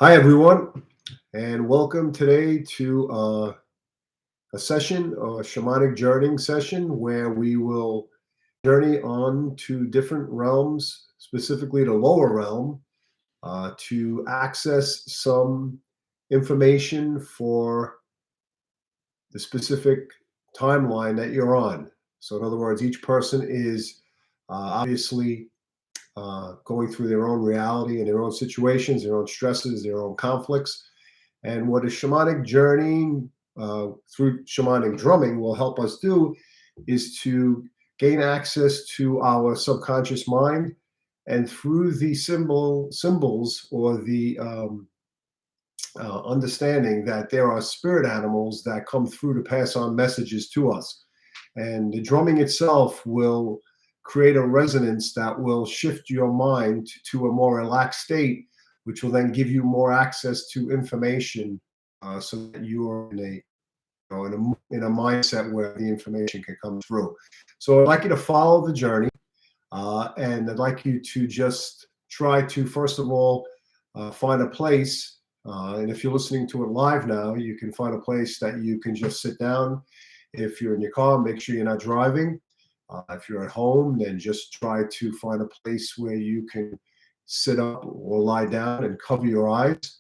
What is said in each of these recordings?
Hi, everyone, and welcome today to a session, a shamanic journeying session, where we will journey on to different realms, specifically the lower realm, to access some information for the specific timeline that you're on. So, in other words, each person is obviously going through their own reality and their own situations, their own stresses, their own conflicts. And what a shamanic journey through shamanic drumming will help us do is to gain access to our subconscious mind, and through the symbols or the understanding that there are spirit animals that come through to pass on messages to us. And the drumming itself will create a resonance that will shift your mind to a more relaxed state, which will then give you more access to information, so that you are in a mindset where the information can come through. So I'd like you to follow the journey, and I'd like you to just try to, first of all, find a place. And if you're listening to it live now, you can find a place that you can just sit down. If you're in your car, make sure you're not driving. If you're at home, then just try to find a place where you can sit up or lie down and cover your eyes.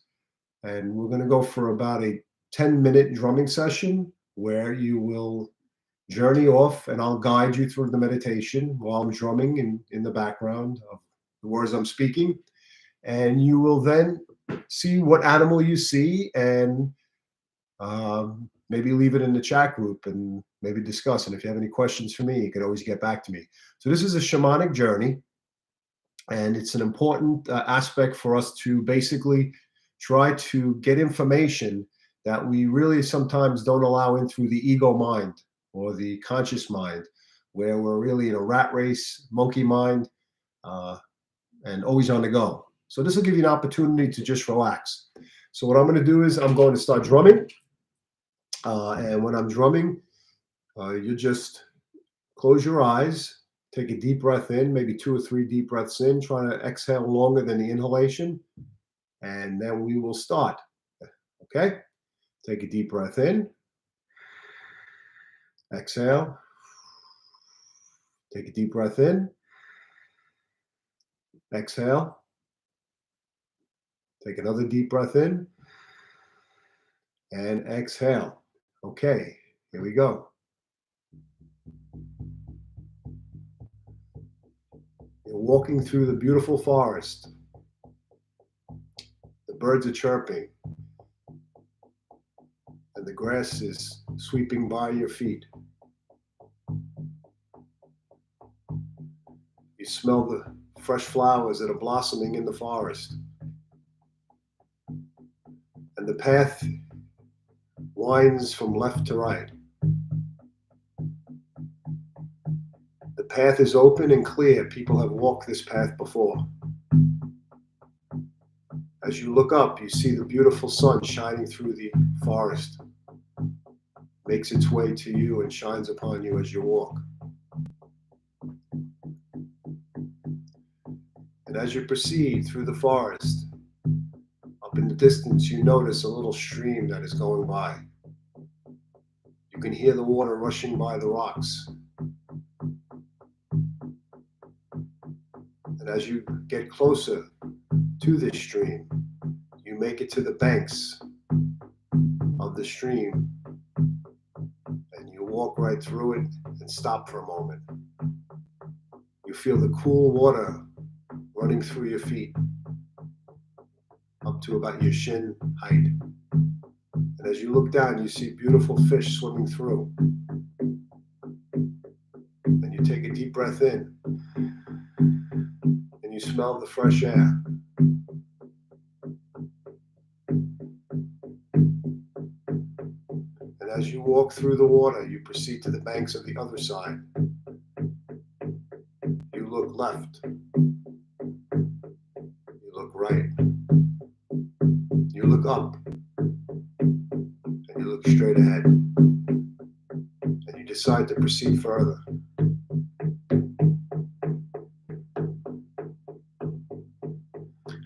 And we're going to go for about a 10-minute drumming session where you will journey off, and I'll guide you through the meditation while I'm drumming in the background of the words I'm speaking. And you will then see what animal you see, and maybe leave it in the chat group and maybe discuss. And if you have any questions for me, you can always get back to me. So this is a shamanic journey, and it's an important aspect for us to basically try to get information that we really sometimes don't allow in through the ego mind or the conscious mind, where we're really in a rat race, monkey mind, and always on the go. So this will give you an opportunity to just relax. So what I'm going to do is I'm going to start drumming. And when I'm drumming, you just close your eyes, take a deep breath in, maybe 2 or 3 deep breaths in, trying to exhale longer than the inhalation. And then we will start. Okay? Take a deep breath in. Exhale. Take a deep breath in. Exhale. Take another deep breath in. And exhale. Okay, here we go. You're walking through the beautiful forest. The birds are chirping, and the grass is sweeping by your feet. You smell the fresh flowers that are blossoming in the forest. And the path winds from left to right. The path is open and clear. People have walked this path before. As you look up, you see the beautiful sun shining through the forest. Makes its way to you and shines upon you as you walk. And as you proceed through the forest, up in the distance, you notice a little stream that is going by. You can hear the water rushing by the rocks. And as you get closer to this stream, you make it to the banks of the stream, and you walk right through it and stop for a moment. You feel the cool water running through your feet up to about your shin height. And as you look down, you see beautiful fish swimming through. And you take a deep breath in, and you smell the fresh air. And as you walk through the water, you proceed to the banks of the other side. You look left. You look right. You look up. And you look straight ahead. And you decide to proceed further.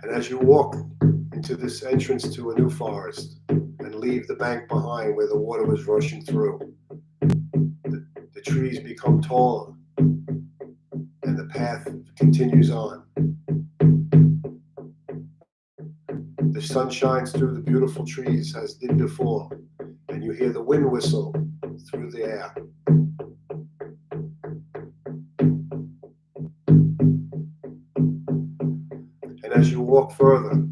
And as you walk into this entrance to a new forest and leave the bank behind where the water was rushing through. The trees become taller and the path continues on. The sun shines through the beautiful trees as did before, and you hear the wind whistle through the air. And as you walk further,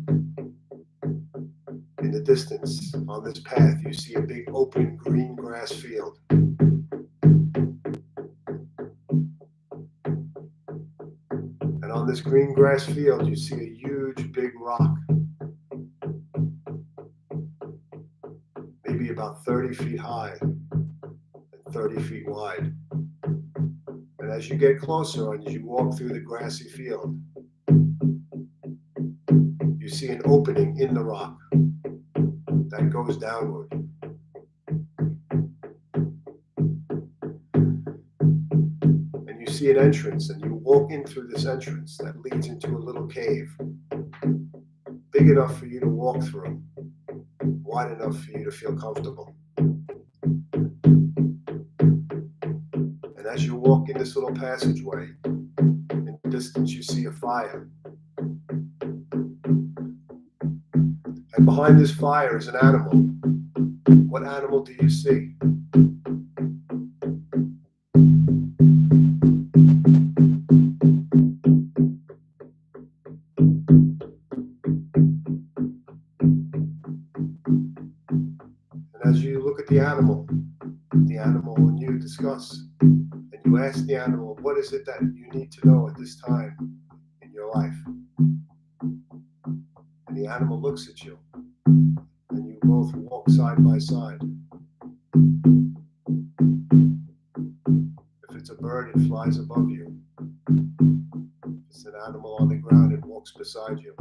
in the distance on this path, you see a big open green grass field. And on this green grass field, you see a huge big rock, maybe about 30 feet high and 30 feet wide. And as you get closer and as you walk through the grassy field, you see an opening in the rock that goes downward. And you see an entrance, and you walk in through this entrance that leads into a little cave, big enough for you to walk through, wide enough for you to feel comfortable. And as you walk in this little passageway, in the distance you see a fire. And behind this fire is an animal. What animal do you see? And as you look at the animal and you discuss, and you ask the animal, what is it that you need to know at this time in your life? And the animal looks at you, and you both walk side by side. If it's a bird, it flies above you. If it's an animal on the ground, it walks beside you.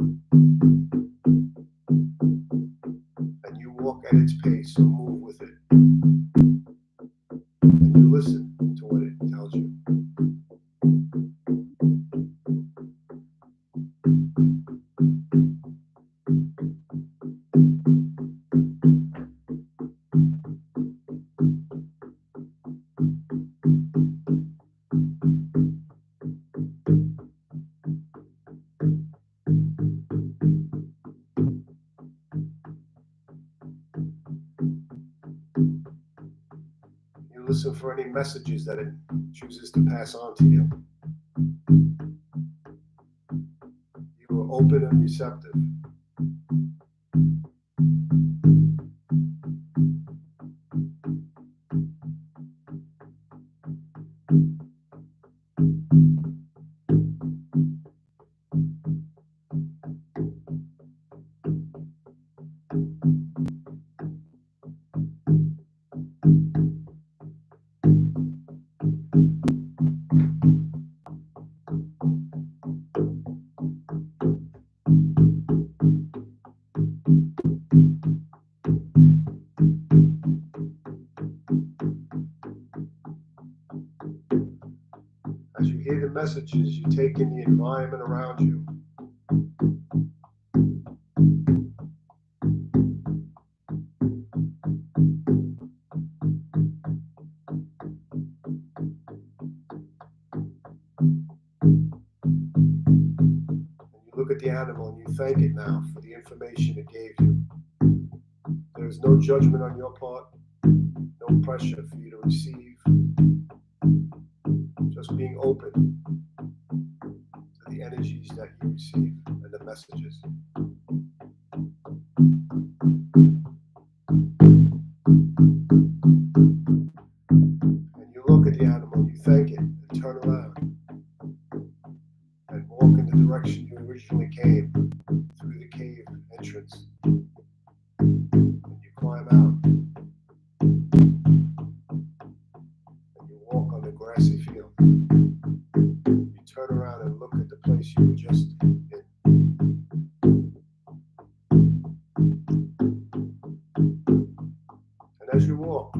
And you walk at its pace or move with it. And you listen to what it tells you. You listen for any messages that it chooses to pass on to you. You are open and receptive. As you hear the messages, you take in the environment around you. And you look at the animal and you thank it now for the information it gave you. There is no judgment on your part, no pressure for you to receive. Just being open to the energies that you receive and the messages. And you look at the animal and you thank it and turn around and walk in the direction you originally came, through the cave entrance. And you climb out. And you walk on the grassy field. You turn around and look at the place you were just in. And as you walk,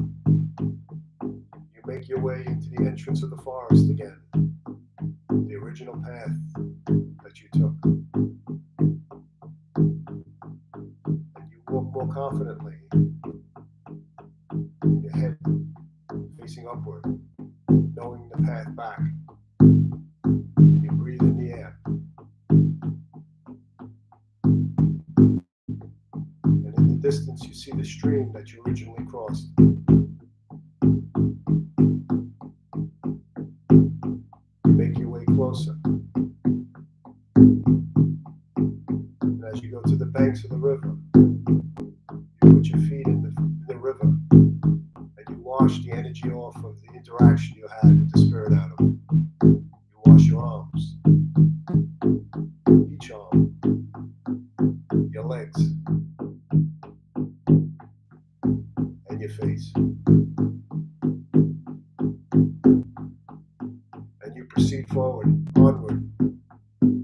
you make your way into the entrance of the forest again, the original path that you took. confidently, your head facing upward, knowing the path back. You breathe in the air. And in the distance, you see the stream that you originally crossed. You make your way closer. And as you go to the banks of the river, you put your feet in the river, and you wash the energy off of the interaction you had with the spirit animal. You wash your arms, each arm, your legs, and your face. And you proceed forward, onward,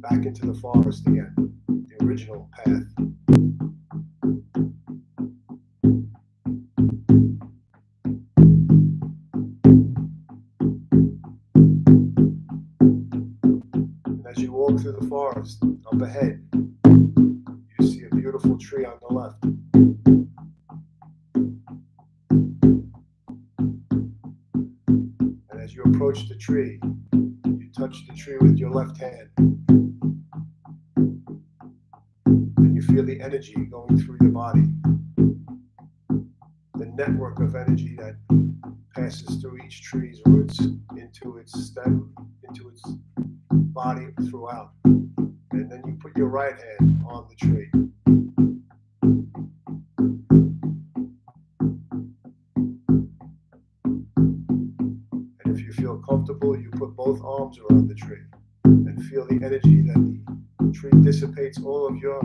back into the forest again, the original path. And as you walk through the forest, up ahead, you see a beautiful tree on the left. And as you approach the tree, you touch the tree with your left hand. And you feel the energy going through your body. The network of energy that passes through each tree's roots, into its stem, into its body throughout. And then you put your right hand on the tree. And if you feel comfortable, you put both arms around the tree and feel the energy that the tree dissipates all of your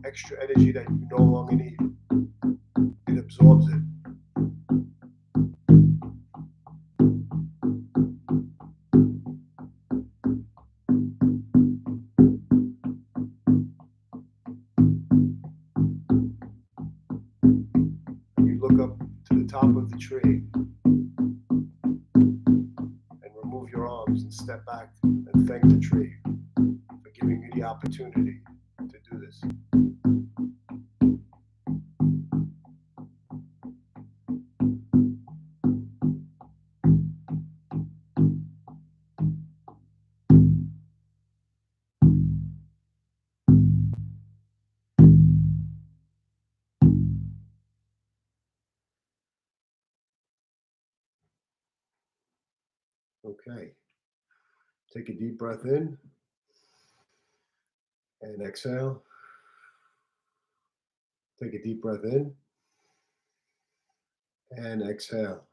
extra energy that you no longer need. It absorbs it. You look up to the top of the tree and remove your arms and step back and thank the tree for giving you the opportunity to do this. Okay. Take a deep breath in and exhale. Take a deep breath in and exhale.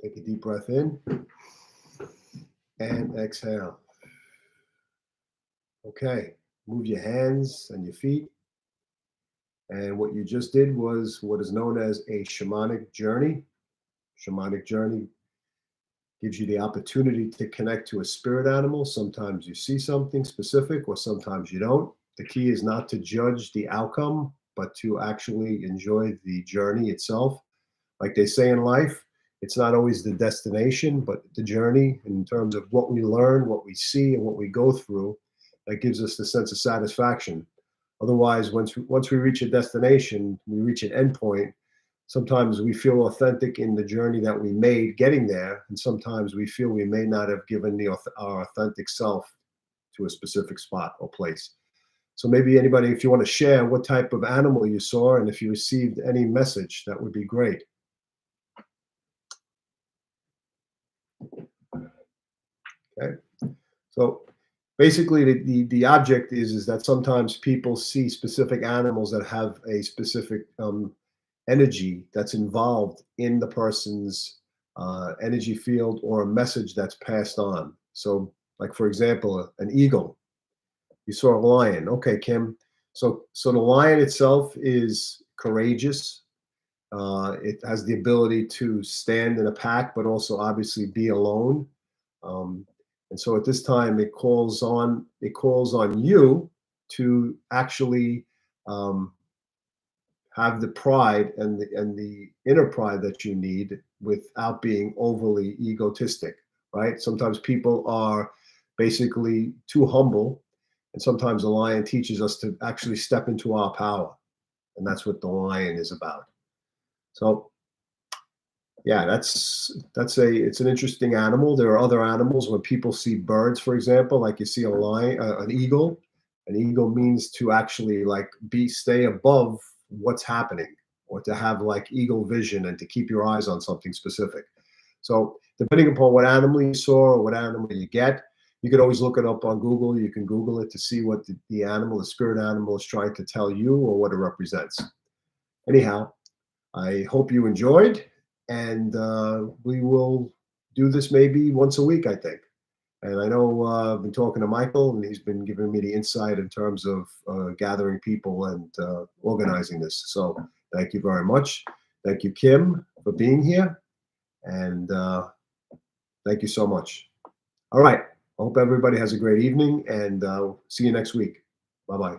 Take a deep breath in and exhale. Okay, move your hands and your feet. And what you just did was what is known as a shamanic journey. Shamanic journey gives you the opportunity to connect to a spirit animal. Sometimes you see something specific, or sometimes you don't. The key is not to judge the outcome, but to actually enjoy the journey itself. Like they say in life, it's not always the destination, but the journey in terms of what we learn, what we see, and what we go through that gives us the sense of satisfaction. Otherwise, once we reach a destination, we reach an endpoint, sometimes we feel authentic in the journey that we made getting there, and sometimes we feel we may not have given our authentic self to a specific spot or place. So maybe anybody, if you want to share what type of animal you saw and if you received any message, that would be great. Okay, so basically the object is that sometimes people see specific animals that have a specific energy that's involved in the person's energy field, or a message that's passed on. So like, for example, an eagle. You saw a lion. Okay, Kim. So the lion itself is courageous. It has the ability to stand in a pack, but also obviously be alone. And so at this time, it calls on you to actually have the pride and the inner pride that you need without being overly egotistic, right? Sometimes people are basically too humble, And sometimes the lion teaches us to actually step into our power. And that's what the lion is about. So yeah, it's an interesting animal. There are other animals. When people see birds, for example, like you see a lion, an eagle. An eagle means to actually like stay above what's happening, or to have like eagle vision and to keep your eyes on something specific. So depending upon what animal you saw or what animal you get, you could always look it up on Google. You can Google it to see what the animal, the spirit animal, is trying to tell you or what it represents. Anyhow, I hope you enjoyed, and we will do this maybe once a week, I think. And I know I've been talking to Michael, and he's been giving me the insight in terms of gathering people and organizing this. So thank you very much. Thank you, Kim, for being here. And thank you so much. All right. I hope everybody has a great evening, and see you next week. Bye-bye.